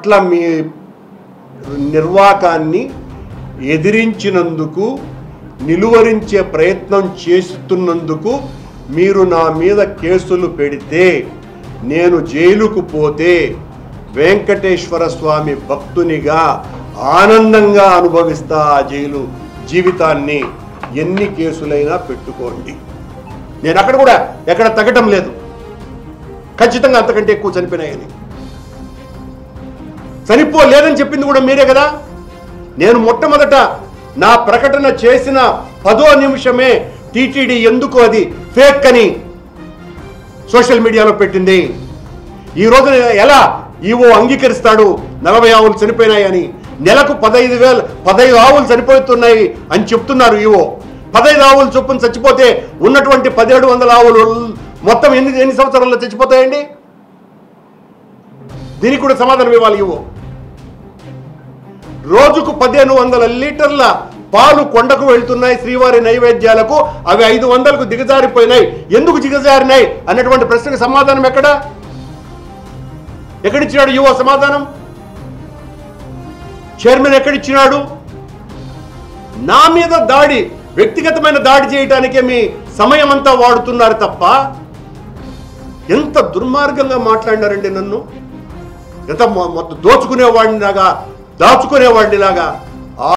అట్లా మీ నిర్వాకాన్ని ఎదిరించినందుకు, నిలువరించే ప్రయత్నం చేస్తున్నందుకు మీరు నా మీద కేసులు పెడితే, నేను జైలుకు పోతే వెంకటేశ్వర స్వామి భక్తునిగా ఆనందంగా అనుభవిస్తా ఆ జైలు జీవితాన్ని. ఎన్ని కేసులైనా పెట్టుకోండి, నేను అక్కడ కూడా ఎక్కడ తగ్గటం లేదు. ఖచ్చితంగా అంతకంటే ఎక్కువ చనిపోయినాయని. చనిపోలేదని చెప్పింది కూడా మీరే కదా. నేను మొట్టమొదట నా ప్రకటన చేసిన 10వ నిమిషమే టీటీడీ ఎందుకు అది ఫేక్ అని సోషల్ మీడియాలో పెట్టింది. ఈ రోజు ఎలా ఈవో అంగీకరిస్తాడు 40 ఆవులు చనిపోయినాయని? నెలకు 15 ఆవులు చనిపోతున్నాయి అని చెప్తున్నారు ఈవో. 15 ఆవులు చొప్పున చచ్చిపోతే ఉన్నటువంటి 1700 ఆవులు మొత్తం ఎన్ని సంవత్సరాల్లో చచ్చిపోతాయండి? దీనికి కూడా సమాధానం ఇవ్వాలి ఈవో. రోజుకు 1500 లీటర్ల పాలు కొండకు వెళ్తున్నాయి శ్రీవారి నైవేద్యాలకు, అవి 500కు దిగజారిపోయినాయి. ఎందుకు దిగజారినాయి అన్నటువంటి ప్రశ్నకు సమాధానం ఎక్కడిచ్చినాడు ఈవో సమాధానం? చైర్మన్ ఎక్కడిచ్చినాడు? నా మీద దాడి, వ్యక్తిగతమైన దాడి చేయడానికే మీ సమయం అంతా వాడుతున్నారు తప్ప. ఎంత దుర్మార్గంగా మాట్లాడినారండి నన్ను. ఎంత మొత్తం దాచుకునేవాడినిలాగా